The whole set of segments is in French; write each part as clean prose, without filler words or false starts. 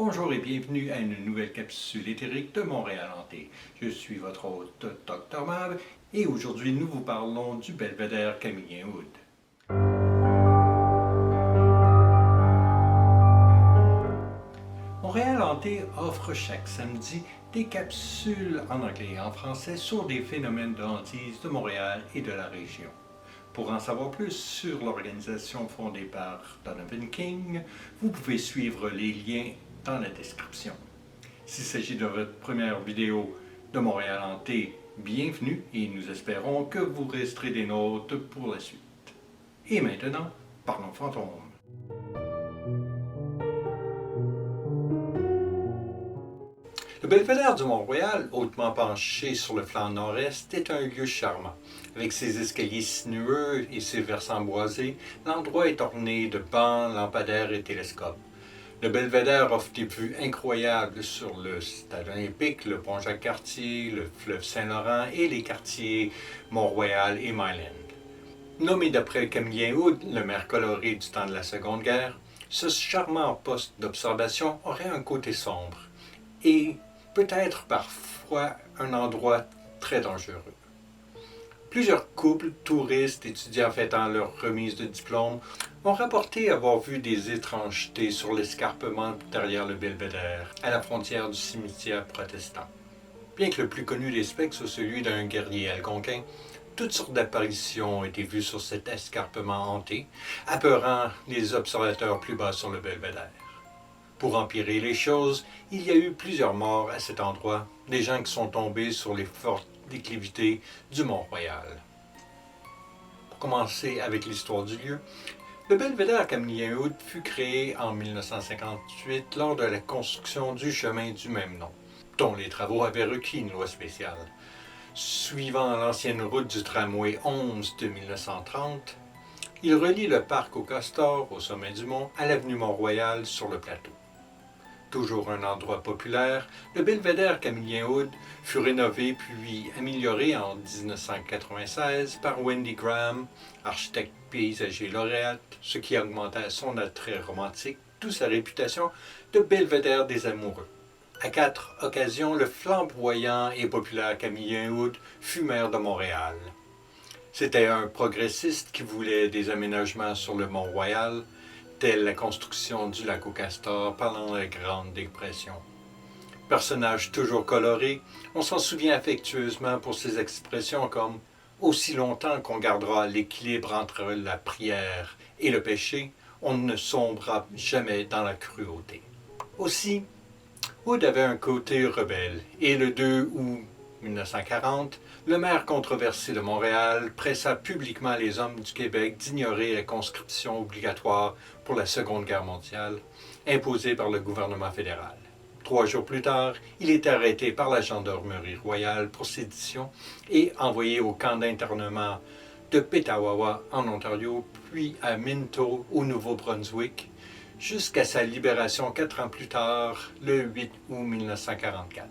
Bonjour et bienvenue à une nouvelle capsule éthérique de Montréal Hanté. Je suis votre hôte Dr Mab et aujourd'hui nous vous parlons du belvédère Camillien Wood. Montréal Hanté offre chaque samedi des capsules en anglais et en français sur des phénomènes de hantise de Montréal et de la région. Pour en savoir plus sur l'organisation fondée par Donovan King, vous pouvez suivre les liens dans la description. S'il s'agit de votre première vidéo de Montréal Hanté, bienvenue et nous espérons que vous resterez des nôtres pour la suite. Et maintenant, parlons fantômes. Le belvédère du Mont-Royal, hautement penché sur le flanc nord-est, est un lieu charmant. Avec ses escaliers sinueux et ses versants boisés, l'endroit est orné de bancs, lampadaires et télescopes. Le belvédère offre des vues incroyables sur le stade olympique, le pont Jacques-Cartier, le fleuve Saint-Laurent et les quartiers Mont-Royal et Myland. Nommé d'après Camillien Wood, le maire coloré du temps de la Seconde Guerre, ce charmant poste d'observation aurait un côté sombre et peut-être parfois un endroit très dangereux. Plusieurs couples, touristes, étudiants fêtant leur remise de diplôme ont rapporté avoir vu des étrangetés sur l'escarpement derrière le belvédère, à la frontière du cimetière protestant. Bien que le plus connu des spectres soit celui d'un guerrier algonquin, toutes sortes d'apparitions ont été vues sur cet escarpement hanté, apeurant les observateurs plus bas sur le belvédère. Pour empirer les choses, il y a eu plusieurs morts à cet endroit, des gens qui sont tombés sur les fortes déclivités du Mont-Royal. Pour commencer avec l'histoire du lieu, le belvédère Camillien Wood fut créé en 1958 lors de la construction du chemin du même nom, dont les travaux avaient requis une loi spéciale. Suivant l'ancienne route du tramway 11 de 1930, il relie le parc au Castor, au sommet du mont, à l'avenue Mont-Royal sur le plateau. Toujours un endroit populaire, le belvédère Camillien Wood fut rénové puis amélioré en 1996 par Wendy Graham, architecte paysager lauréate, ce qui augmenta son attrait romantique, d'où sa réputation de belvédère des amoureux. À 4 occasions, le flamboyant et populaire Camillien Wood fut maire de Montréal. C'était un progressiste qui voulait des aménagements sur le Mont-Royal, telle la construction du lac au Castor pendant la Grande Dépression. Personnage toujours coloré, on s'en souvient affectueusement pour ses expressions comme « Aussi longtemps qu'on gardera l'équilibre entre la prière et le péché, on ne sombrera jamais dans la cruauté. » Aussi, Wood avait un côté rebelle, et le 2 août 1940, le maire controversé de Montréal pressa publiquement les hommes du Québec d'ignorer la conscription obligatoire pour la Seconde Guerre mondiale, imposée par le gouvernement fédéral. 3 jours plus tard, il est arrêté par la Gendarmerie royale pour sédition et envoyé au camp d'internement de Petawawa en Ontario, puis à Minto au Nouveau-Brunswick, jusqu'à sa libération 4 ans plus tard, le 8 août 1944.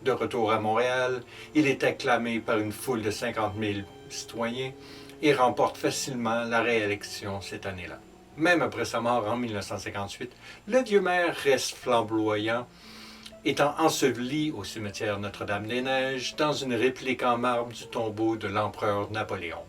De retour à Montréal, il est acclamé par une foule de 50 000 citoyens et remporte facilement la réélection cette année-là. Même après sa mort en 1958, le vieux maire reste flamboyant, étant enseveli au cimetière Notre-Dame-des-Neiges dans une réplique en marbre du tombeau de l'empereur Napoléon.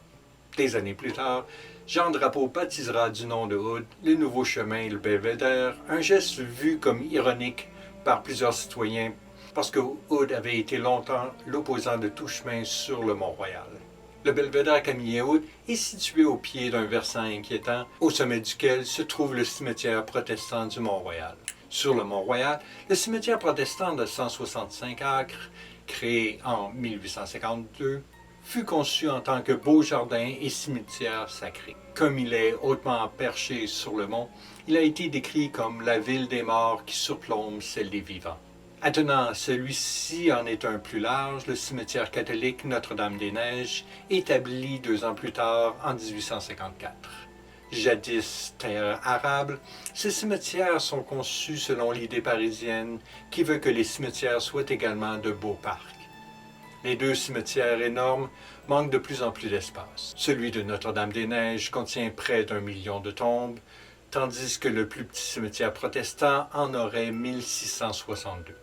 Des années plus tard, Jean Drapeau baptisera du nom de Wood le nouveau chemin et le belvédère, un geste vu comme ironique par plusieurs citoyens parce que Wood avait été longtemps l'opposant de tout chemin sur le Mont-Royal. Le belvédère Camillien Wood est situé au pied d'un versant inquiétant, au sommet duquel se trouve le cimetière protestant du Mont-Royal. Sur le Mont-Royal, le cimetière protestant de 165 acres, créé en 1852, fut conçu en tant que beau jardin et cimetière sacré. Comme il est hautement perché sur le mont, il a été décrit comme la ville des morts qui surplombe celle des vivants. Attenant, celui-ci en est un plus large, le cimetière catholique Notre-Dame-des-Neiges, établi 2 ans plus tard en 1854. Jadis terre arable, ces cimetières sont conçus selon l'idée parisienne qui veut que les cimetières soient également de beaux parcs. Les 2 cimetières énormes manquent de plus en plus d'espace. Celui de Notre-Dame-des-Neiges contient près d'1 million de tombes, tandis que le plus petit cimetière protestant en aurait 1662.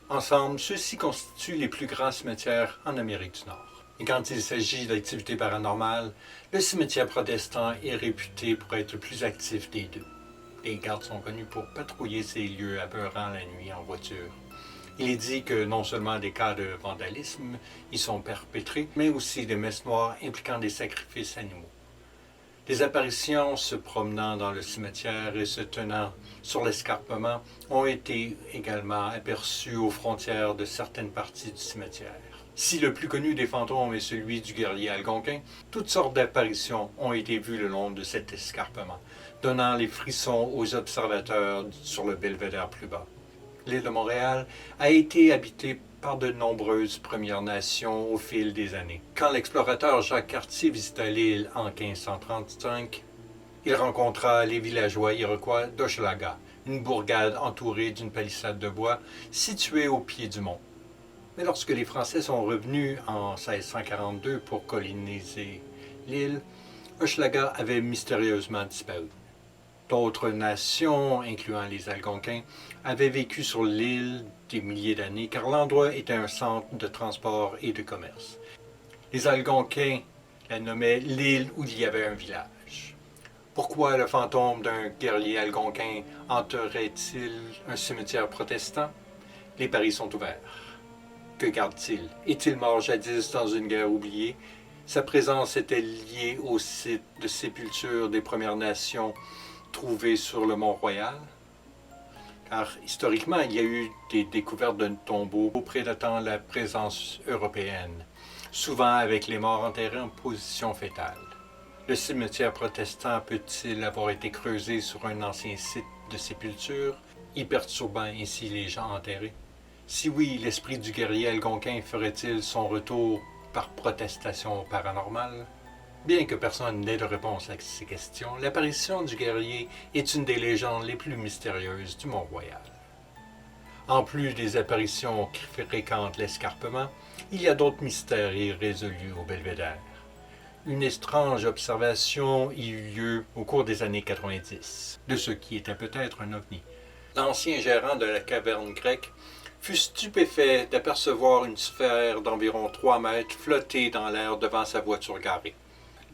Ensemble, ceux-ci constituent les plus grands cimetières en Amérique du Nord. Et quand il s'agit d'activités paranormales, le cimetière protestant est réputé pour être le plus actif des deux. Les gardes sont connus pour patrouiller ces lieux apeurants la nuit en voiture. Il est dit que non seulement des cas de vandalisme y sont perpétrés, mais aussi des messes noires impliquant des sacrifices animaux. Des apparitions se promenant dans le cimetière et se tenant sur l'escarpement ont été également aperçues aux frontières de certaines parties du cimetière. Si le plus connu des fantômes est celui du guerrier algonquin, toutes sortes d'apparitions ont été vues le long de cet escarpement, donnant les frissons aux observateurs sur le belvédère plus bas. L'île de Montréal a été habitée par de nombreuses Premières Nations au fil des années. Quand l'explorateur Jacques Cartier visita l'île en 1535, il rencontra les villageois iroquois d'Hochelaga, une bourgade entourée d'une palissade de bois située au pied du mont. Mais lorsque les Français sont revenus en 1642 pour coloniser l'île, Hochelaga avait mystérieusement disparu. D'autres nations, incluant les Algonquins, avaient vécu sur l'île des milliers d'années car l'endroit était un centre de transport et de commerce. Les Algonquins la nommaient l'île où il y avait un village. Pourquoi le fantôme d'un guerrier algonquin hanterait-il un cimetière protestant? Les paris sont ouverts. Que garde-t-il? Est-il mort jadis dans une guerre oubliée? Sa présence était liée au site de sépulture des Premières Nations trouvés sur le Mont-Royal, car historiquement, il y a eu des découvertes de tombeaux prédatant la présence européenne, souvent avec les morts enterrés en position fétale. Le cimetière protestant peut-il avoir été creusé sur un ancien site de sépulture, y perturbant ainsi les gens enterrés? Si oui, l'esprit du guerrier algonquin ferait-il son retour par protestation paranormale? Bien que personne n'ait de réponse à ces questions, l'apparition du guerrier est une des légendes les plus mystérieuses du Mont-Royal. En plus des apparitions qui fréquentent l'escarpement, il y a d'autres mystères irrésolus au belvédère. Une étrange observation y eut lieu au cours des années 90, de ce qui était peut-être un ovni. L'ancien gérant de la caverne grecque fut stupéfait d'apercevoir une sphère d'environ 3 mètres flotter dans l'air devant sa voiture garée.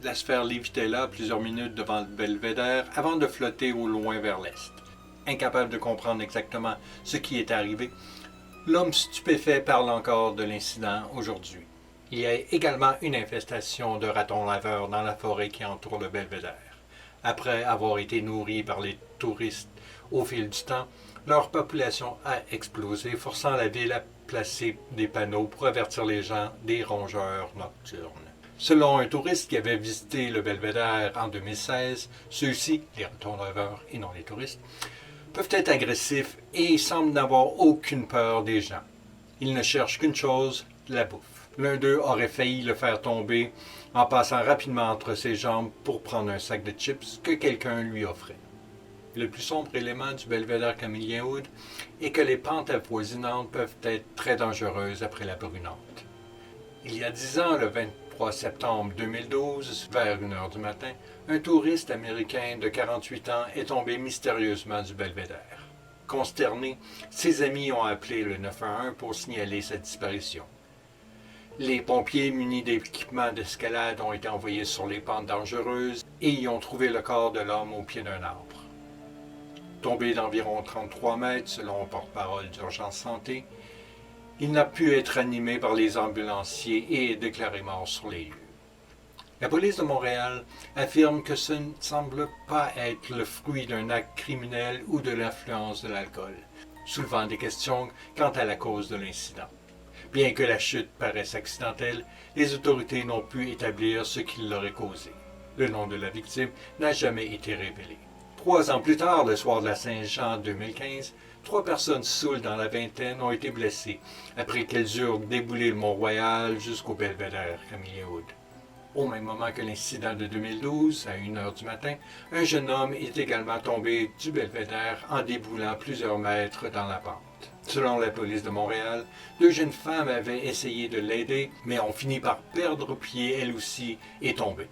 La sphère lévitait là plusieurs minutes devant le belvédère avant de flotter au loin vers l'est. Incapable de comprendre exactement ce qui était arrivé, l'homme stupéfait parle encore de l'incident aujourd'hui. Il y a également une infestation de ratons laveurs dans la forêt qui entoure le belvédère. Après avoir été nourris par les touristes au fil du temps, leur population a explosé, forçant la ville à placer des panneaux pour avertir les gens des rongeurs nocturnes. Selon un touriste qui avait visité le belvédère en 2016, ceux-ci, les ratons laveurs et non les touristes, peuvent être agressifs et semblent n'avoir aucune peur des gens. Ils ne cherchent qu'une chose, la bouffe. L'un d'eux aurait failli le faire tomber en passant rapidement entre ses jambes pour prendre un sac de chips que quelqu'un lui offrait. Le plus sombre élément du belvédère Camillien-Hood est que les pentes avoisinantes peuvent être très dangereuses après la brunante. Il y a 10 ans, le 23 septembre 2012, vers 1h du matin, un touriste américain de 48 ans est tombé mystérieusement du belvédère. Consterné, ses amis ont appelé le 911 pour signaler sa disparition. Les pompiers munis d'équipements d'escalade ont été envoyés sur les pentes dangereuses et y ont trouvé le corps de l'homme au pied d'un arbre. Tombé d'environ 33 mètres, selon le porte-parole d'Urgence Santé, il n'a pu être animé par les ambulanciers et est déclaré mort sur les lieux. La police de Montréal affirme que ce ne semble pas être le fruit d'un acte criminel ou de l'influence de l'alcool, soulevant des questions quant à la cause de l'incident. Bien que la chute paraisse accidentelle, les autorités n'ont pu établir ce qui l'aurait causé. Le nom de la victime n'a jamais été révélé. 3 ans plus tard, le soir de la Saint-Jean 2015, 3 personnes saoules dans la vingtaine ont été blessées après qu'elles eurent déboulé le Mont-Royal jusqu'au belvédère Camillien-Hood. Au même moment que l'incident de 2012, à 1h du matin, un jeune homme est également tombé du belvédère en déboulant plusieurs mètres dans la pente. Selon la police de Montréal, 2 jeunes femmes avaient essayé de l'aider, mais ont fini par perdre pied elles aussi et tomber.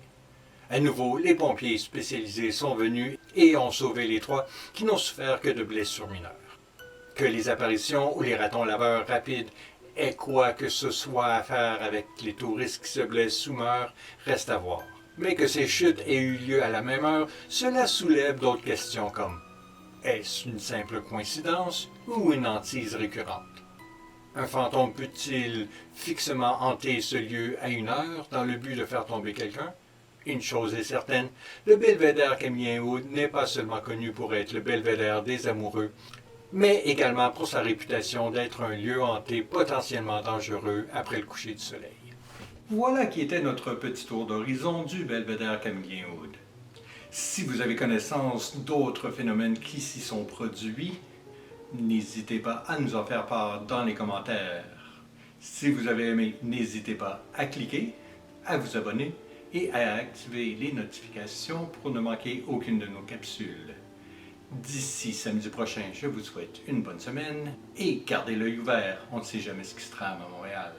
À nouveau, les pompiers spécialisés sont venus et ont sauvé les 3 qui n'ont souffert que de blessures mineures. Que les apparitions ou les ratons laveurs rapides aient quoi que ce soit à faire avec les touristes qui se blessent ou meurent reste à voir. Mais que ces chutes aient eu lieu à la même heure, cela soulève d'autres questions comme est-ce une simple coïncidence ou une hantise récurrente? Un fantôme peut-il fixement hanter ce lieu à une heure dans le but de faire tomber quelqu'un? Une chose est certaine, le belvédère Camillien-Aude n'est pas seulement connu pour être le belvédère des amoureux, mais également pour sa réputation d'être un lieu hanté potentiellement dangereux après le coucher du soleil. Voilà qui était notre petit tour d'horizon du belvédère Camillien-Aude. Si vous avez connaissance d'autres phénomènes qui s'y sont produits, n'hésitez pas à nous en faire part dans les commentaires. Si vous avez aimé, n'hésitez pas à cliquer, à vous abonner et à activer les notifications pour ne manquer aucune de nos capsules. D'ici samedi prochain, je vous souhaite une bonne semaine et gardez l'œil ouvert, on ne sait jamais ce qui se trame à Montréal.